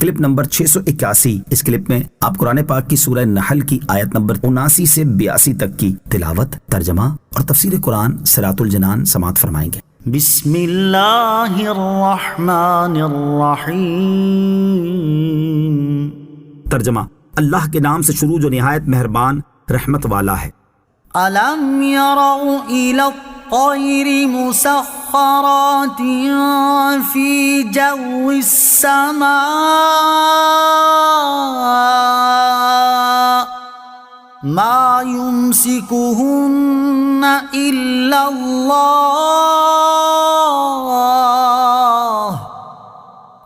Clip number 681۔ اس clip میں آپ قرآن پاک کی سورہ نحل کی آیت نمبر 79 سے 82 تک کی تلاوت، ترجمہ اور تفسیر قرآن صراط الجنان سماعت فرمائیں گے۔ بسم اللہ الرحمن الرحیم۔ ترجمہ: اللہ کے نام سے شروع جو نہایت مہربان رحمت والا ہے۔ الم يروا الى الطير مسخرات في جو السماء ما يمسكهن الا الله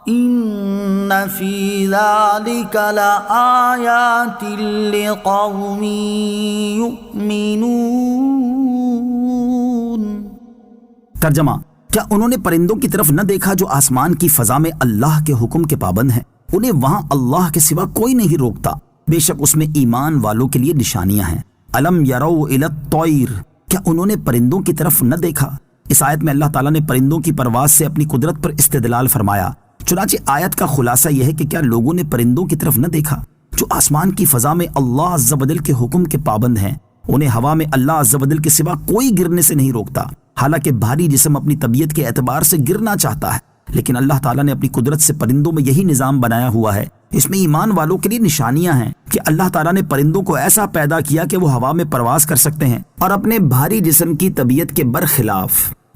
ان في ذلك لآيات لقوم يؤمنون۔ ترجمہ: کیا انہوں نے پرندوں کی طرف نہ دیکھا جو آسمان کی فضا میں اللہ کے حکم کے پابند ہیں؟ انہیں وہاں اللہ کے سوا کوئی نہیں روکتا، بے شک اس میں ایمان والوں کے لیے نشانیاں ہیں۔ الم یروا الی الطیر، کیا انہوں نے پرندوں کی طرف نہ دیکھا؟ اس آیت میں اللہ تعالیٰ نے پرندوں کی پرواز سے اپنی قدرت پر استدلال فرمایا۔ چنانچہ آیت کا خلاصہ یہ ہے کہ کیا لوگوں نے پرندوں کی طرف نہ دیکھا جو آسمان کی فضا میں اللہ عز و جل کے حکم کے پابند ہیں؟ انہیں ہوا میں اللہ عز و جل کے سوا کوئی گرنے سے نہیں روکتا، حالانکہ بھاری جسم اپنی طبیعت کے اعتبار سے گرنا چاہتا ہے، لیکن اللہ تعالیٰ نے اپنی قدرت سے پرندوں میں یہی نظام بنایا ہوا ہے۔ اس میں ایمان والوں کے لیے نشانیاں ہیں کہ اللہ تعالیٰ نے پرندوں کو ایسا پیدا کیا کہ وہ ہوا میں پرواز کر سکتے ہیں اور اپنے بھاری جسم کی طبیعت کے برخلاف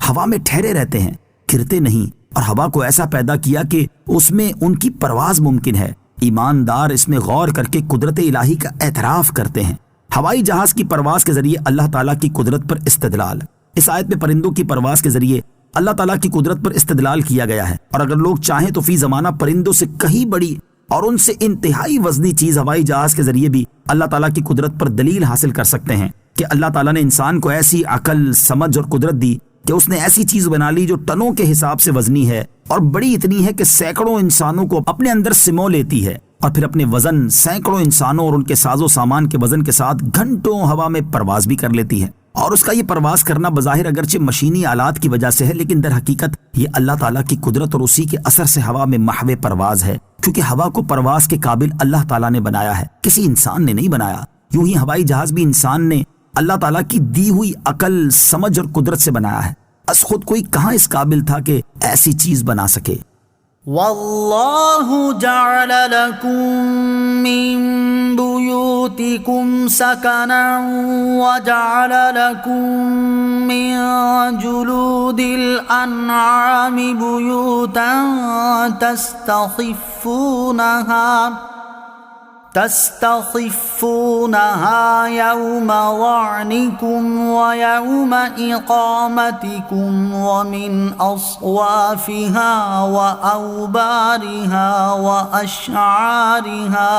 ہوا میں ٹھہرے رہتے ہیں، گرتے نہیں، اور ہوا کو ایسا پیدا کیا کہ اس میں ان کی پرواز ممکن ہے۔ ایماندار اس میں غور کر کے قدرت الہی کا اعتراف کرتے ہیں۔ ہوائی جہاز کی پرواز کے ذریعے اللہ تعالیٰ کی قدرت پر استدلال۔ اس آیت میں پرندوں کی پرواز کے ذریعے اللہ تعالیٰ کی قدرت پر استدلال کیا گیا ہے، اور اگر لوگ چاہیں تو فی زمانہ پرندوں سے کہیں بڑی اور ان سے انتہائی وزنی چیز ہوائی جہاز کے ذریعے بھی اللہ تعالیٰ کی قدرت پر دلیل حاصل کر سکتے ہیں کہ اللہ تعالیٰ نے انسان کو ایسی عقل، سمجھ اور قدرت دی کہ اس نے ایسی چیز بنا لی جو ٹنوں کے حساب سے وزنی ہے اور بڑی اتنی ہے کہ سینکڑوں انسانوں کو اپنے اندر سمو لیتی ہے، اور پھر اپنے وزن سینکڑوں انسانوں اور ان کے ساز و سامان کے وزن کے ساتھ گھنٹوں ہوا میں پرواز بھی کر لیتی ہے۔ اور اس کا یہ پرواز کرنا بظاہر اگرچہ مشینی آلات کی وجہ سے ہے، لیکن در حقیقت یہ اللہ تعالیٰ کی قدرت اور اسی کے اثر سے ہوا میں محو پرواز ہے، کیونکہ ہوا کو پرواز کے قابل اللہ تعالیٰ نے بنایا ہے، کسی انسان نے نہیں بنایا۔ یوں ہی ہوائی جہاز بھی انسان نے اللہ تعالیٰ کی دی ہوئی عقل، سمجھ اور قدرت سے بنایا ہے، اس خود کوئی کہاں اس قابل تھا کہ ایسی چیز بنا سکے۔ واللہ جعل لکم من بیوتکم سکنا وجعل لکم من جلود الانعام بیوتا تستخفونها يوم ظعنكم ويوم إقامتكم ومن أصوافها وأوبارها وأشعارها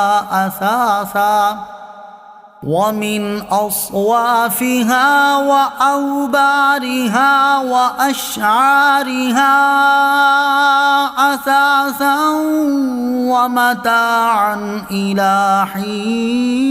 أثاثا ومتاعا إلى حين۔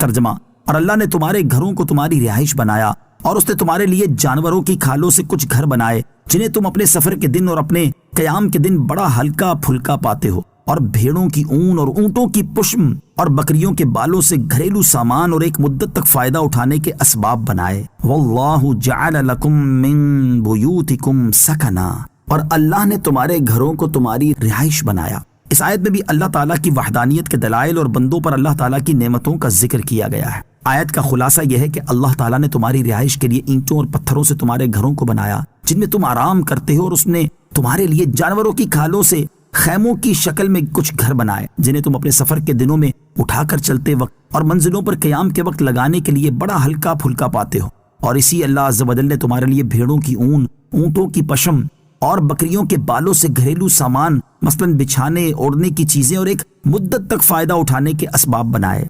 ترجمہ: اور اللہ نے تمہارے گھروں کو تمہاری رہائش بنایا، اور اس نے تمہارے لیے جانوروں کی کھالوں سے کچھ گھر بنائے جنہیں تم اپنے سفر کے دن اور اپنے قیام کے دن بڑا ہلکا پھلکا پاتے ہو، اور بھیڑوں کی اون اور اونٹوں کی پشم اور بکریوں کے بالوں سے گھریلو سامان اور ایک مدت تک فائدہ اٹھانے کے اسباب بنائے۔ واللہ جعل لکم من بیوتکم سکنا، اور اللہ نے تمہارے گھروں کو تمہاری رہائش بنایا۔ اس آیت میں بھی اللہ تعالیٰ کی وحدانیت کے دلائل اور بندوں پر اللہ تعالیٰ کی نعمتوں کا ذکر کیا گیا ہے۔ آیت کا خلاصہ یہ ہے کہ اللہ تعالیٰ نے تمہاری رہائش کے لیے اینٹوں اور پتھروں سے تمہارے گھروں کو بنایا جن میں تم آرام کرتے ہو، اور اس نے تمہارے لیے جانوروں کی کھالوں سے خیموں کی شکل میں کچھ گھر بنائے جنہیں تم اپنے سفر کے دنوں میں اٹھا کر چلتے وقت اور منزلوں پر قیام کے وقت لگانے کے لیے بڑا ہلکا پھلکا پاتے ہو۔ اور اسی اللہ عز و جل نے تمہارے لیے بھیڑوں کی اون، اونٹوں کی پشم اور بکریوں کے بالوں سے گھریلو سامان مثلاً بچھانے، اوڑھنے کی چیزیں اور ایک مدت تک فائدہ اٹھانے کے اسباب بنائے۔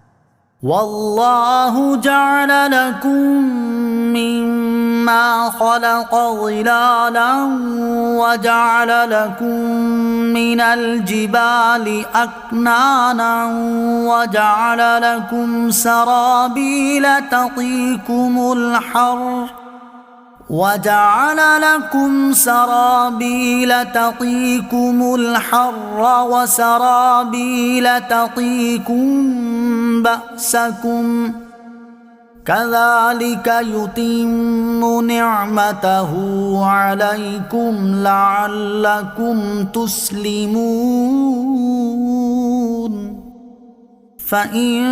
واللہ جعل لکم مما خلق ظلالا وجعل لکم من الجبال اکنانا وجعل لکم سرابیل تقیکم الحر وجعل لكم سرابيل تقيكم الحر وسرابيل تقيكم بأسكم كذلك يتم نعمته عليكم لعلكم تسلمون فَإِن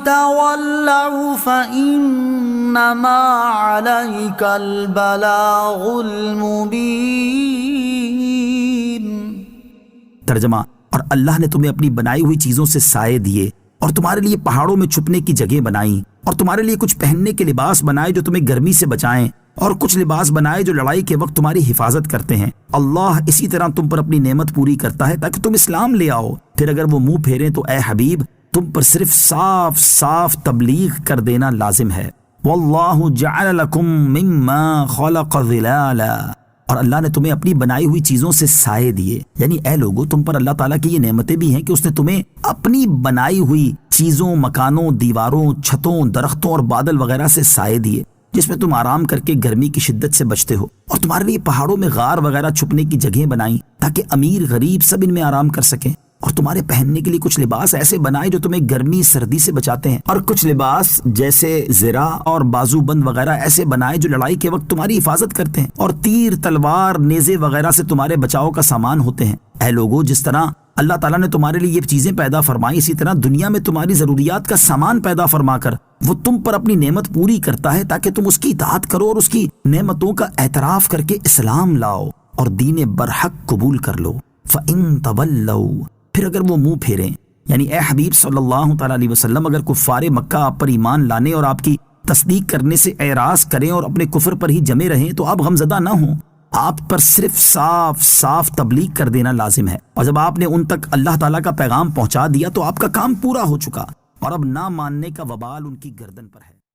تَوَلَّوْا فَإِنَّمَا عَلَيْكَ الْبَلَاغُ الْمُبِينُ۔ ترجمہ، اور اللہ نے تمہیں اپنی بنائی ہوئی چیزوں سے سائے دیے اور تمہارے لیے پہاڑوں میں چھپنے کی جگہ بنائی اور تمہارے لیے کچھ پہننے کے لباس بنائے جو تمہیں گرمی سے بچائیں اور کچھ لباس بنائے جو لڑائی کے وقت تمہاری حفاظت کرتے ہیں۔ اللہ اسی طرح تم پر اپنی نعمت پوری کرتا ہے تاکہ تم اسلام لے آؤ۔ پھر اگر وہ منہ پھیریں تو اے حبیب تم پر صرف صاف صاف تبلیغ کر دینا لازم ہے۔ واللہ جعل لکم مما خلق ظلالا، اور اللہ نے تمہیں اپنی بنائی ہوئی چیزوں سے سائے دیے، یعنی اے لوگو تم پر اللہ تعالیٰ کی یہ نعمتیں بھی ہیں کہ اس نے تمہیں اپنی بنائی ہوئی چیزوں، مکانوں، دیواروں، چھتوں، درختوں اور بادل وغیرہ سے سائے دیے جس میں تم آرام کر کے گرمی کی شدت سے بچتے ہو، اور تمہارے لیے پہاڑوں میں غار وغیرہ چھپنے کی جگہیں بنائیں تاکہ امیر غریب سب ان میں آرام کر سکیں، اور تمہارے پہننے کے لیے کچھ لباس ایسے بنائے جو تمہیں گرمی سردی سے بچاتے ہیں، اور کچھ لباس جیسے زرہ اور بازو بند وغیرہ ایسے بنائے جو لڑائی کے وقت تمہاری حفاظت کرتے ہیں، اور تیر، تلوار، نیزے وغیرہ سے تمہارے بچاؤ کا سامان ہوتے ہیں۔ اے لوگو، جس طرح اللہ تعالیٰ نے تمہارے لیے یہ چیزیں پیدا فرمائی، اسی طرح دنیا میں تمہاری ضروریات کا سامان پیدا فرما کر وہ تم پر اپنی نعمت پوری کرتا ہے تاکہ تم اس کی اطاعت کرو اور اس کی نعمتوں کا اعتراف کر کے اسلام لاؤ اور دین برحق قبول کر لو۔ فَإِن تَوَلَّوْا، پھر اگر وہ منہ پھیریں، یعنی اے حبیب صلی اللہ تعالیٰ علیہ وسلم اگر کفار مکہ آپ پر ایمان لانے اور آپ کی تصدیق کرنے سے اعراض کریں اور اپنے کفر پر ہی جمے رہیں تو آپ غمزدہ نہ ہوں، آپ پر صرف صاف صاف تبلیغ کر دینا لازم ہے، اور جب آپ نے ان تک اللہ تعالیٰ کا پیغام پہنچا دیا تو آپ کا کام پورا ہو چکا، اور اب نہ ماننے کا وبال ان کی گردن پر ہے۔